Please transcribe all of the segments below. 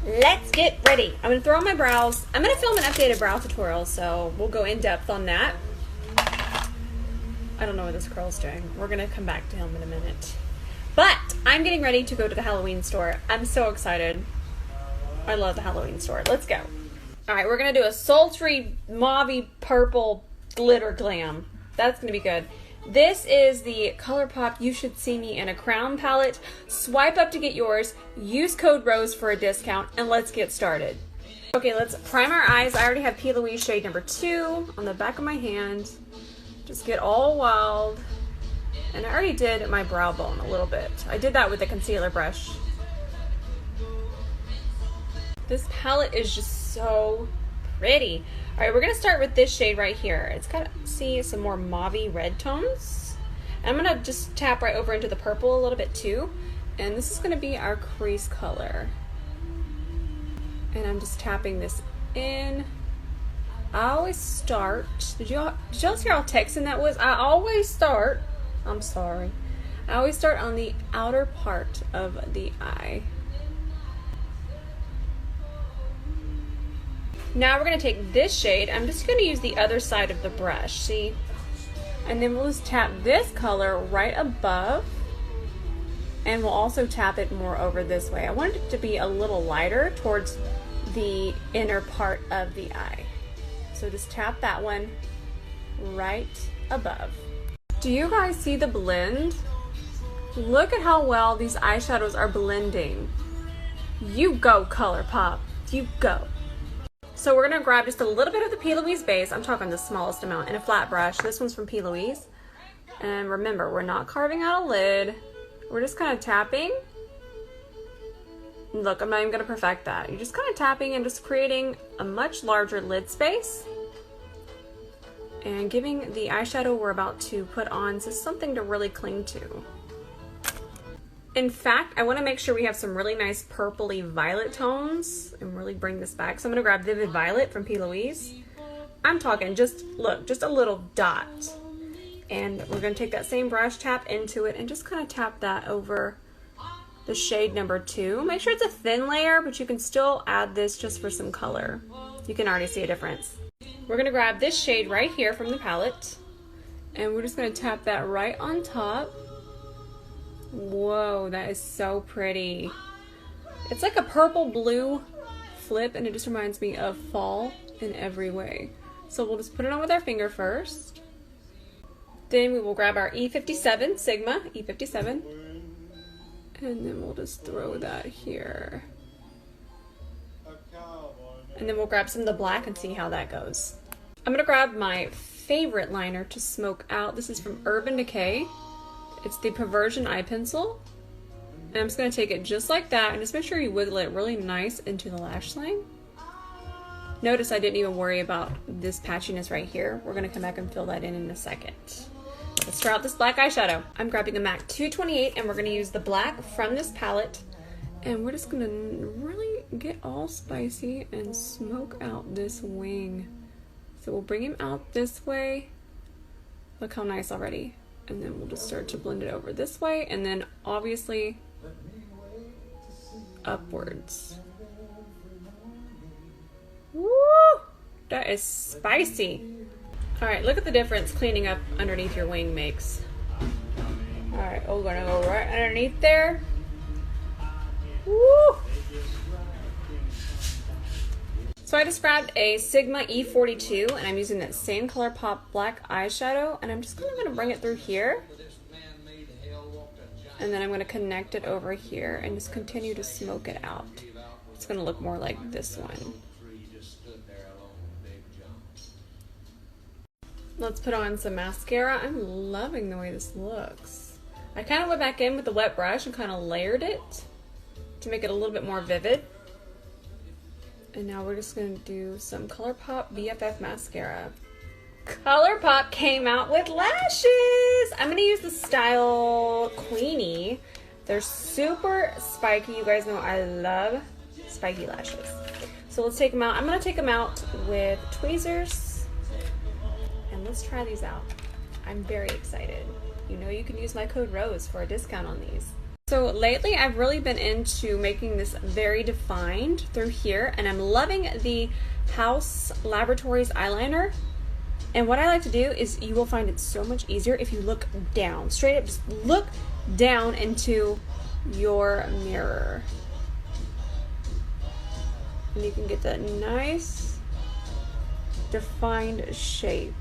let's get ready. I'm going to throw on my brows. I'm going to film an updated brow tutorial, so we'll go in depth on that. I don't know what this curl's doing. We're going to come back to him in a minute. But I'm getting ready to go to the Halloween store. I'm so excited. I love the Halloween store. Let's go. All right, we're going to do a sultry, mauve, purple glitter glam. That's going to be good. This is the ColourPop You Should See Me in a Crown palette. Swipe up to get yours. Use code ROSE for a discount, and let's get started. Okay, let's prime our eyes. I already have 𝗕𝗘𝗧𝗬𝗬 shade number 2 on the back of my hand. Just get all wild. And I already did my brow bone a little bit. I did that with a concealer brush. This palette is just so pretty. All right, we're gonna start with this shade right here. It's got, see, some more mauve red tones. And I'm gonna just tap right over into the purple a little bit too. And this is gonna be our crease color. And I'm just tapping this in. I always start, did y'all hear how texting that was? I always start, I'm sorry. I always start on the outer part of the eye. Now we're going to take this shade. I'm just going to use the other side of the brush, see? And then we'll just tap this color right above. And we'll also tap it more over this way. I want it to be a little lighter towards the inner part of the eye. So just tap that one right above. Do you guys see the blend? Look at how well these eyeshadows are blending. You go, ColourPop. You go. So we're going to grab just a little bit of the 𝗕𝗘𝗧𝗬𝗬 base. I'm talking the smallest amount in a flat brush. This one's from 𝗕𝗘𝗧𝗬𝗬. And remember, we're not carving out a lid. We're just kind of tapping. Look, I'm not even going to perfect that. You're just kind of tapping and just creating a much larger lid space. And giving the eyeshadow we're about to put on just something to really cling to. In fact, I want to make sure we have some really nice purpley violet tones and really bring this back. So I'm going to grab Vivid Violet from 𝗕𝗘𝗧𝗬𝗬. I'm talking just, look, just a little dot. And we're going to take that same brush, tap into it, and just kind of tap that over the shade number 2. Make sure it's a thin layer, but you can still add this just for some color. You can already see a difference. We're going to grab this shade right here from the palette, and we're just going to tap that right on top. Whoa, that is so pretty. It's like a purple blue flip, and it just reminds me of fall in every way. So we'll just put it on with our finger first. Then we will grab our 𝗕𝗘𝗧𝗬𝗬 𝗕𝗘𝗧𝗬𝗬, and then we'll just throw that here. And then we'll grab some of the black and see how that goes. I'm gonna grab my favorite liner to smoke out. This is from Urban Decay. It's the Perversion Eye Pencil. And I'm just going to take it just like that and just make sure you wiggle it really nice into the lash line. Notice I didn't even worry about this patchiness right here. We're going to come back and fill that in a second. Let's try out this black eyeshadow. I'm grabbing a MAC 228 and we're going to use the black from this palette. And we're just going to really get all spicy and smoke out this wing. So we'll bring him out this way. Look how nice already. And then we'll just start to blend it over this way, and then obviously upwards. Woo! That is spicy. All right, look at the difference cleaning up underneath your wing makes. All right, we're gonna go right underneath there. Woo! So I just grabbed a Sigma E42 and I'm using that same ColourPop black eyeshadow, and I'm just kind of going to bring it through here. And then I'm going to connect it over here and just continue to smoke it out. It's going to look more like this one. Let's put on some mascara. I'm loving the way this looks. I kind of went back in with the wet brush and kind of layered it to make it a little bit more vivid. And now we're just going to do some ColourPop BFF Mascara. ColourPop came out with lashes! I'm going to use the style Queenie. They're super spiky. You guys know I love spiky lashes. So let's take them out. I'm going to take them out with tweezers. And let's try these out. I'm very excited. You know you can use my code ROSE for a discount on these. So So lately I've really been into making this very defined through here, and I'm loving the House Laboratories eyeliner. And what I like to do is, you will find it so much easier if you look down, straight up, just look down into your mirror. And you can get that nice defined shape.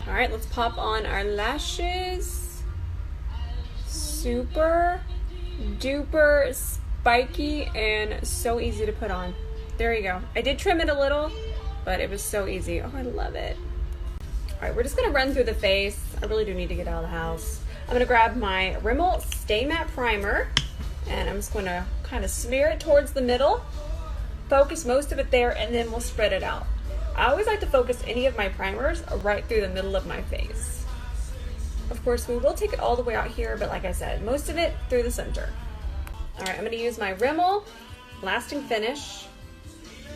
All right, let's pop on our lashes. Super duper spiky and so easy to put on. There you go. I did trim it a little, but it was so easy. Oh, I love it. All right, we're just gonna run through the face. I really do need to get out of the house. I'm gonna grab my Rimmel Stay Matte Primer, and I'm just gonna kind of smear it towards the middle, focus most of it there, and then we'll spread it out. I always like to focus any of my primers right through the middle of my face. Of course, we will take it all the way out here, but like I said, most of it through the center. All right, I'm gonna use my Rimmel Lasting Finish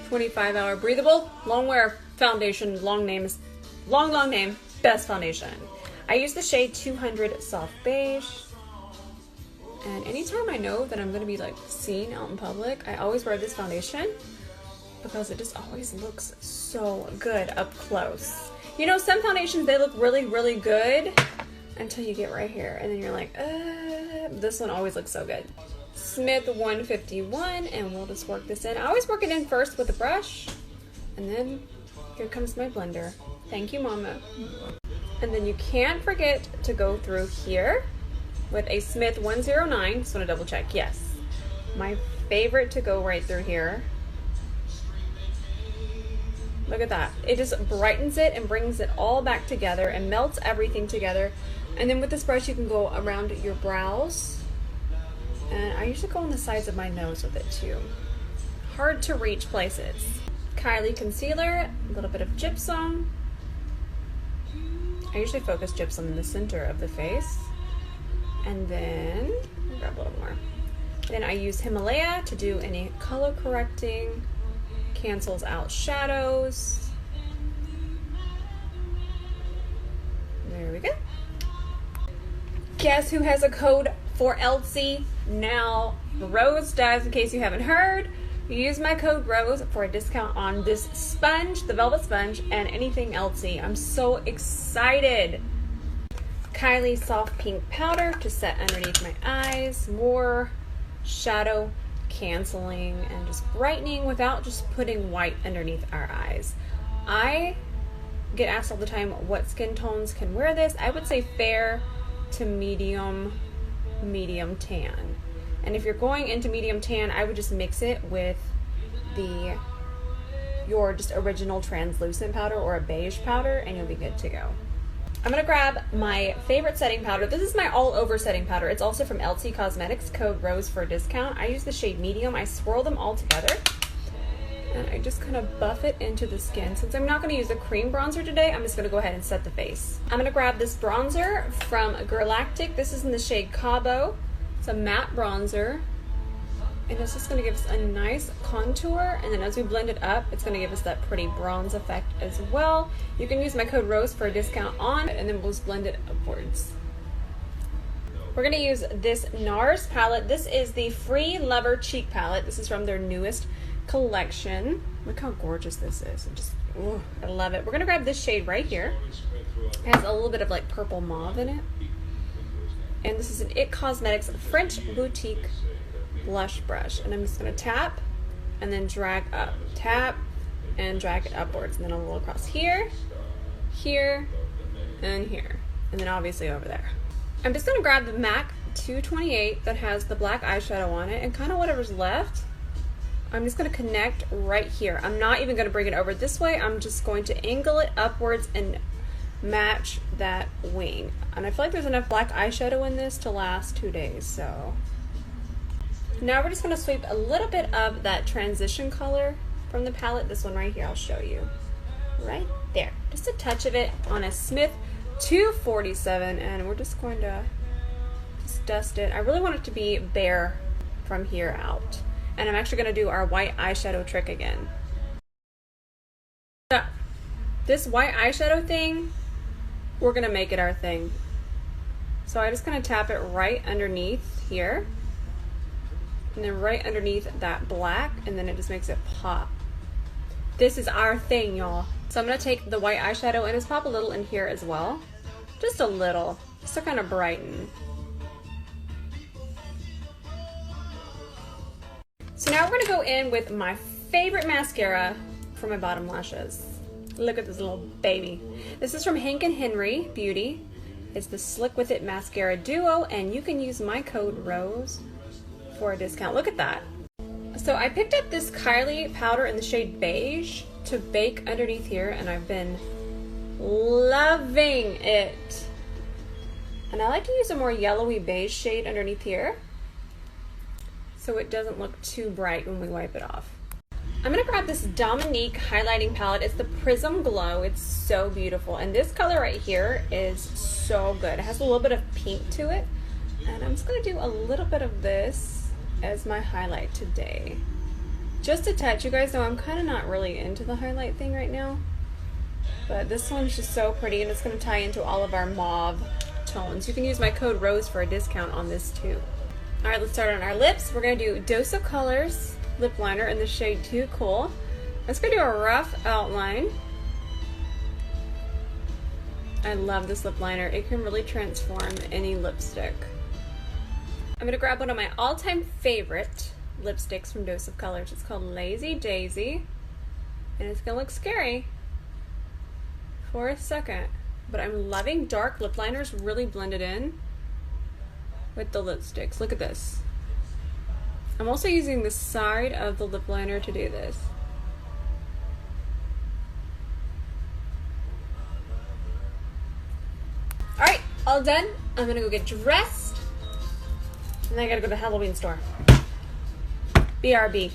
25-hour breathable long wear foundation. Long name, best foundation. I use the shade 200 Soft Beige. And anytime I know that I'm gonna be like seen out in public, I always wear this foundation because it just always looks so good up close. You know, some foundations, they look really, really good until you get right here, and then you're like, this one always looks so good. Smith 151, and we'll just work this in. I always work it in first with a brush, and then here comes my blender. Thank you, Mama. And then you can't forget to go through here with a Smith 109. Just want to double check. Yes, my favorite to go right through here. Look at that. It just brightens it and brings it all back together and melts everything together. And then with this brush, you can go around your brows. And I usually go on the sides of my nose with it too. Hard to reach places. Kylie concealer, a little bit of gypsum. I usually focus gypsum in the center of the face. And then, I'll grab a little more. Then I use Himalaya to do any color correcting. Cancels out shadows. There we go. Guess who has a code for 𝗕𝗘𝗧𝗬 now? Rose does, in case you haven't heard. Use my code ROSE for a discount on this sponge, the velvet sponge, and anything 𝗕𝗘𝗧𝗬. I'm so excited. Kylie soft pink powder to set underneath my eyes. More shadow canceling and just brightening without just putting white underneath our eyes. I get asked all the time what skin tones can wear this. I would say fair to medium tan. And if you're going into medium tan, I would just mix it with your just original translucent powder or a beige powder, and you'll be good to go. I'm gonna grab my favorite setting powder. This is my all over setting powder. It's also from 𝗕𝗘𝗧𝗬 Cosmetics, code ROSE for a discount. I use the shade medium. I swirl them all together and I just kind of buff it into the skin. Since I'm not gonna use a cream bronzer today, I'm just gonna go ahead and set the face. I'm gonna grab this bronzer from Galactic. This is in the shade Cabo. It's a matte bronzer. And it's just going to give us a nice contour, and then as we blend it up, it's going to give us that pretty bronze effect as well. You can use my code ROSE for a discount on, and then we'll just blend it upwards. We're going to use this NARS palette. This is the Free Lover Cheek palette. This is from their newest collection. Look how gorgeous this is. I love it. We're going to grab this shade right here. It has a little bit of like purple mauve in it. And this is an IT Cosmetics French Boutique blush brush, and I'm just going to tap and then drag up, tap and drag it upwards, and then I'll roll across here, here, and here, and then obviously over there. I'm just going to grab the MAC 228 that has the black eyeshadow on it, and kind of whatever's left, I'm just going to connect right here. I'm not even going to bring it over this way. I'm just going to angle it upwards and match that wing. And I feel like there's enough black eyeshadow in this to last 2 days, so now we're just going to sweep a little bit of that transition color from the palette. This one right here, I'll show you. Right there. Just a touch of it on a Smith 247, and we're just going to just dust it. I really want it to be bare from here out. And I'm actually going to do our white eyeshadow trick again. So, this white eyeshadow thing we're gonna make it our thing. So I'm just gonna tap it right underneath here, and then right underneath that black, and then it just makes it pop. This is our thing, y'all. So I'm gonna take the white eyeshadow and just pop a little in here as well. Just a little, just to kind of brighten. So now we're gonna go in with my favorite mascara for my bottom lashes. Look at this little baby. This is from Hank & Henry Beauty. It's the Slick With It Mascara Duo, and you can use my code ROSE for a discount. Look at that. So I picked up this Kylie powder in the shade Beige to bake underneath here, and I've been loving it. And I like to use a more yellowy beige shade underneath here so it doesn't look too bright when we wipe it off. I'm gonna grab this Dominique highlighting palette. It's the Prism Glow. It's so beautiful. And this color right here is so good. It has a little bit of pink to it. And I'm just gonna do a little bit of this as my highlight today. Just a touch. You guys know I'm kind of not really into the highlight thing right now. But this one's just so pretty, and it's gonna tie into all of our mauve tones. You can use my code ROSE for a discount on this too. All right, let's start on our lips. We're gonna do Dose of Colors lip liner in the shade Too Cool. I'm just gonna do a rough outline. I love this lip liner. It can really transform any lipstick. I'm gonna grab one of my all-time favorite lipsticks from Dose of Colors. It's called Lazy Daisy, and it's gonna look scary for a second, but I'm loving dark lip liners really blended in with the lipsticks. Look at this. I'm also using the side of the lip liner to do this. Alright, all done. I'm gonna go get dressed, and then I gotta go to the Halloween store. BRB.